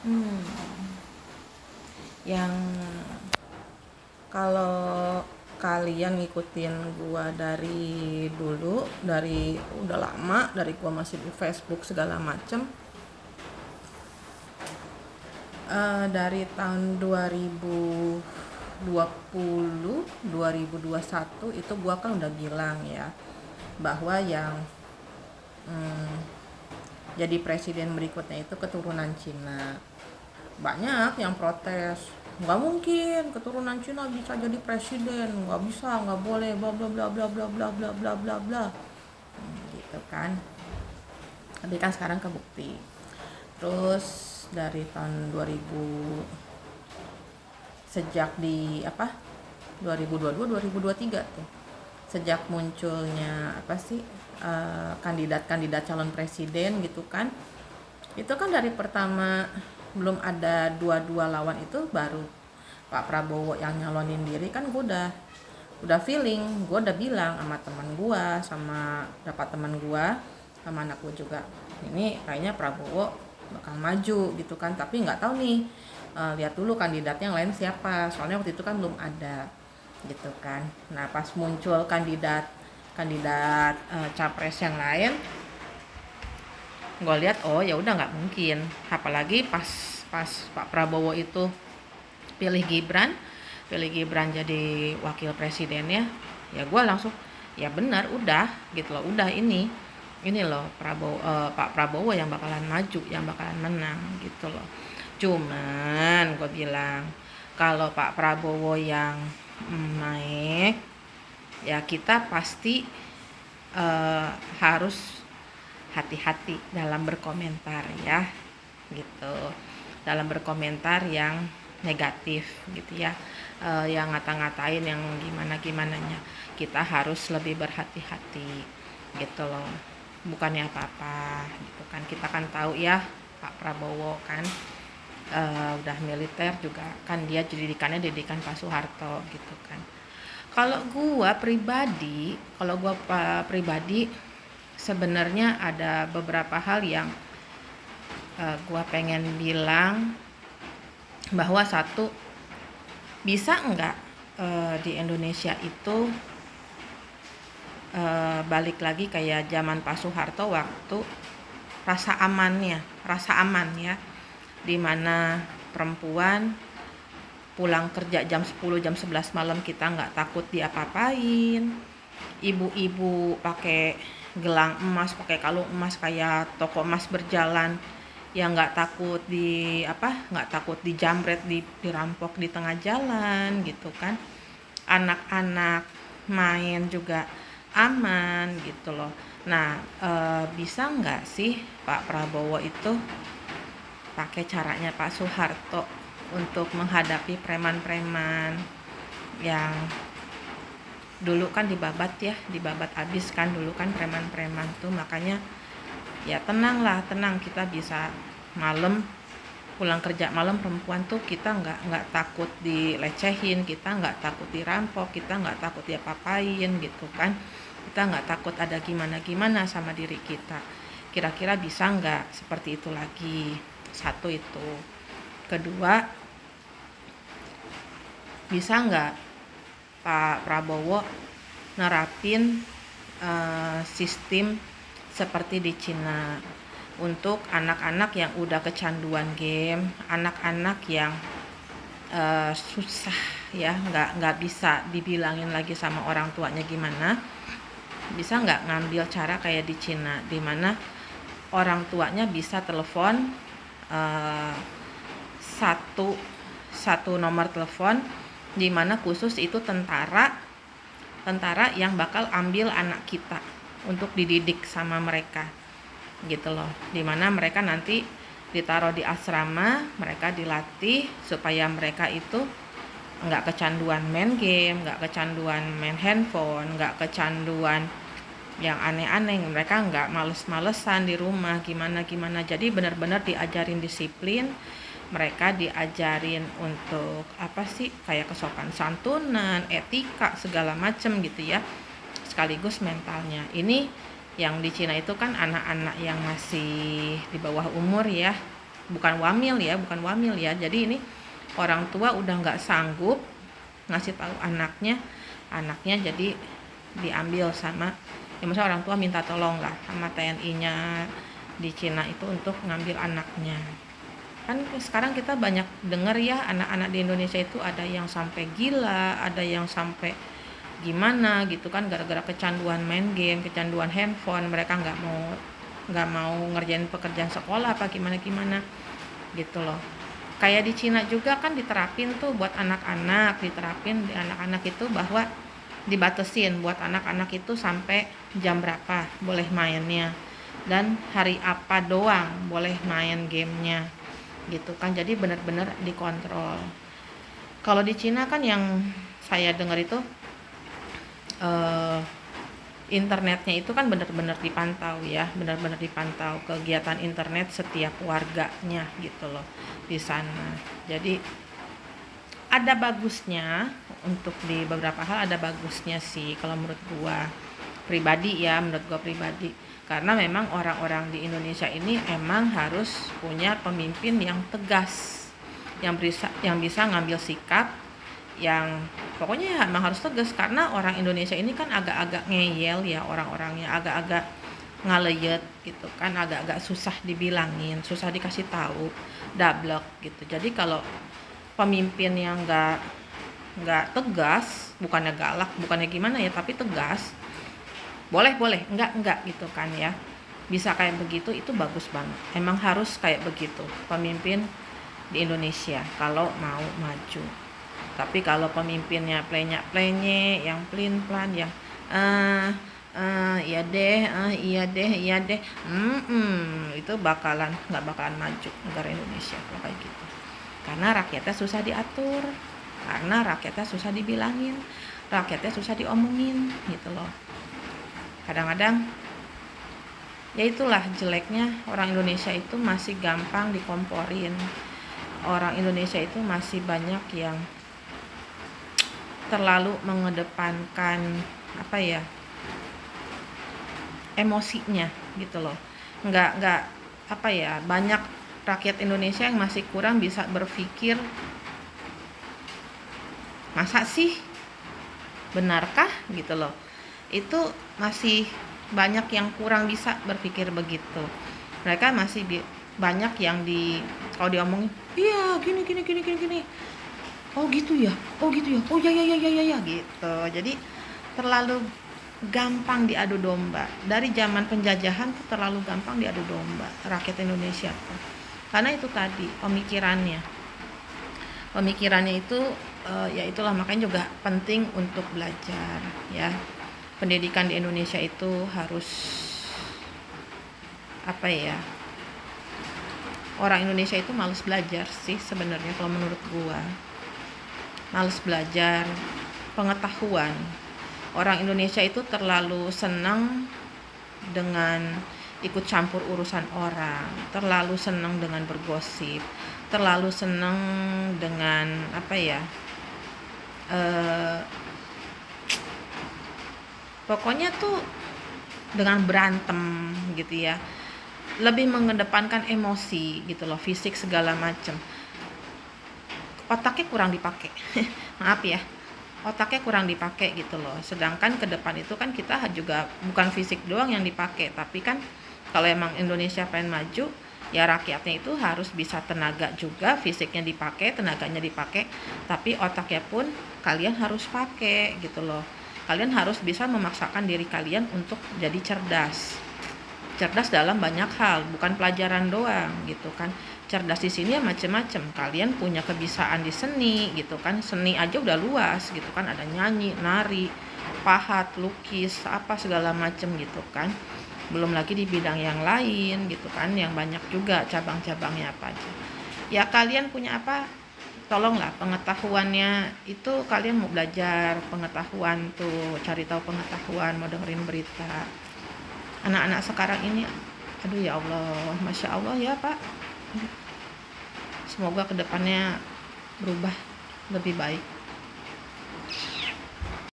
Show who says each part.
Speaker 1: Hmm, yang kalau kalian ngikutin gua dari dulu, dari udah lama, dari gua masih di Facebook segala macem, dari tahun 2020, 2021 itu gua kan udah bilang ya bahwa yang jadi presiden berikutnya itu keturunan Cina. Banyak yang protes, nggak mungkin keturunan Cina bisa jadi presiden, nggak bisa, nggak boleh, bla bla bla bla bla bla bla bla bla bla. Gitu kan. Tapi kan sekarang kebukti. Terus dari tahun 2000, sejak di apa 2022 2023 tuh, sejak munculnya apa sih, kandidat-kandidat calon presiden gitu kan, itu kan dari pertama belum ada dua-dua lawan itu baru Pak Prabowo yang nyalonin diri kan. Gue udah feeling, gue udah bilang sama teman gue, sama dapat teman gue, sama anak gue juga, ini kayaknya Prabowo bakal maju gitu kan. Tapi nggak tahu nih, lihat dulu kandidatnya yang lain siapa, soalnya waktu itu kan belum ada gitu kan. Nah pas muncul kandidat kandidat capres yang lain, gue lihat oh ya udah nggak mungkin. Apalagi pas pas Pak Prabowo itu pilih Gibran pilih Gibran jadi wakil presidennya, ya gue langsung ya benar, udah gitu loh, udah ini loh Pak Prabowo yang bakalan maju, yang bakalan menang gitu loh. Cuman gue bilang kalau Pak Prabowo yang naik, ya kita pasti harus hati-hati dalam berkomentar ya gitu, dalam berkomentar yang negatif gitu ya, yang ngata-ngatain yang gimana-gimananya, kita harus lebih berhati-hati gitu loh. Bukannya apa-apa gitu kan, kita kan tahu ya Pak Prabowo kan udah militer juga kan, dia didikan Pak Soeharto gitu kan. Kalau gua pribadi sebenarnya ada beberapa hal yang gua pengen bilang, bahwa satu, bisa enggak di Indonesia itu balik lagi kayak zaman Pak Soeharto waktu rasa aman ya, dimana perempuan pulang kerja jam 10 jam 11 malam kita nggak takut diapa-apain, ibu-ibu pakai gelang emas, pakai kalung emas kayak toko emas berjalan, yang nggak takut nggak takut dijamret, dirampok di tengah jalan gitu kan. Anak-anak main juga aman gitu loh. Nah bisa nggak sih Pak Prabowo itu pakai caranya Pak Soeharto untuk menghadapi preman-preman yang dulu kan dibabat abis kan dulu kan preman-preman tuh. Makanya ya tenang, kita bisa malam pulang kerja malam, perempuan tuh kita nggak takut dilecehin, kita nggak takut dirampok, kita nggak takut diapa-apain gitu kan, kita nggak takut ada gimana sama diri kita. Kira-kira bisa nggak seperti itu lagi? Satu itu. Kedua, bisa nggak Pak Prabowo nerapin sistem seperti di Cina untuk anak-anak yang udah kecanduan game, anak-anak yang susah ya, nggak bisa dibilangin lagi sama orang tuanya gimana. Bisa nggak ngambil cara kayak di Cina, dimana orang tuanya bisa telepon satu nomor telepon, dimana khusus itu tentara yang bakal ambil anak kita untuk dididik sama mereka gitu loh, dimana mereka nanti ditaruh di asrama, mereka dilatih supaya mereka itu nggak kecanduan main game, nggak kecanduan main handphone, nggak kecanduan yang aneh-aneh, mereka nggak males-malesan di rumah gimana. Jadi benar-benar diajarin disiplin, mereka diajarin untuk kayak kesopan santunan, etika segala macem gitu ya, sekaligus mentalnya. Ini yang di Cina itu kan anak-anak yang masih di bawah umur ya, bukan wamil ya, jadi ini orang tua udah nggak sanggup ngasih tahu anaknya jadi diambil sama, ya maksudnya orang tua minta tolong lah sama TNI-nya di Cina itu untuk ngambil anaknya. Kan sekarang kita banyak dengar ya, anak-anak di Indonesia itu ada yang sampai gila, ada yang sampai gimana gitu kan, gara-gara kecanduan main game, kecanduan handphone, mereka nggak mau ngerjain pekerjaan sekolah apa gimana gitu loh. Kayak di Cina juga kan diterapin tuh buat anak-anak, diterapin di anak-anak itu bahwa dibatasin buat anak-anak itu sampai jam berapa boleh mainnya dan hari apa doang boleh main gamenya gitu kan, jadi benar-benar dikontrol. Kalau di Cina kan yang saya dengar itu internetnya itu kan benar-benar dipantau ya, benar-benar dipantau kegiatan internet setiap warganya gitu loh di sana. Jadi ada bagusnya, untuk di beberapa hal ada bagusnya sih kalau menurut gua pribadi, karena memang orang-orang di Indonesia ini emang harus punya pemimpin yang tegas, yang bisa ngambil sikap yang pokoknya emang harus tegas, karena orang Indonesia ini kan agak-agak ngeyel ya, orang-orangnya agak-agak ngaleyet gitu kan, agak-agak susah dibilangin, susah dikasih tahu, dablek gitu. Jadi kalau pemimpin yang nggak tegas, bukannya galak, bukannya gimana ya, tapi tegas, boleh enggak gitu kan ya, bisa kayak begitu, itu bagus banget. Emang harus kayak begitu pemimpin di Indonesia kalau mau maju. Tapi kalau pemimpinnya plenye, yang pelin-pelan, yang iya deh, itu nggak bakalan maju negara Indonesia kalau kayak gitu. Karena rakyatnya susah diatur, karena rakyatnya susah dibilangin, rakyatnya susah diomongin gitu loh. Kadang-kadang ya itulah jeleknya orang Indonesia itu, masih gampang dikomporin. Orang Indonesia itu masih banyak yang terlalu mengedepankan emosinya gitu loh. Nggak banyak rakyat Indonesia yang masih kurang bisa berpikir, masa sih, benarkah gitu loh. Itu masih banyak yang kurang bisa berpikir begitu. Mereka masih banyak yang kalau diomongin, iya gini, oh gitu ya, oh ya gitu. Jadi terlalu gampang diadu domba. Dari zaman penjajahan tuh terlalu gampang diadu domba rakyat Indonesia tuh. Karena itu tadi pemikirannya itu ya itulah, makanya juga penting untuk belajar ya. Pendidikan di Indonesia itu harus orang Indonesia itu malas belajar sih sebenarnya kalau menurut gua. Malas belajar, pengetahuan. Orang Indonesia itu terlalu senang dengan ikut campur urusan orang, terlalu senang dengan bergosip, terlalu senang dengan pokoknya tuh dengan berantem gitu ya, lebih mengedepankan emosi gitu loh, fisik segala macam. Otaknya kurang dipakai maaf ya, otaknya kurang dipakai gitu loh. Sedangkan ke depan itu kan kita juga bukan fisik doang yang dipakai, tapi kan kalau emang Indonesia pengen maju ya rakyatnya itu harus bisa tenaga juga, fisiknya dipakai, tenaganya dipakai, tapi otaknya pun kalian harus pakai gitu loh. Kalian harus bisa memaksakan diri kalian untuk jadi cerdas dalam banyak hal, bukan pelajaran doang gitu kan. Cerdas di sini ya macam-macam. Kalian punya kebiasaan di seni gitu kan, seni aja udah luas gitu kan, ada nyanyi, nari, pahat, lukis, apa segala macam gitu kan. Belum lagi di bidang yang lain gitu kan, yang banyak juga cabang-cabangnya apa aja. Ya kalian punya tolonglah pengetahuannya itu, kalian mau belajar pengetahuan tuh, cari tahu pengetahuan, mau dengerin berita. Anak-anak sekarang ini, aduh ya Allah, Masya Allah ya Pak. Semoga kedepannya berubah lebih baik.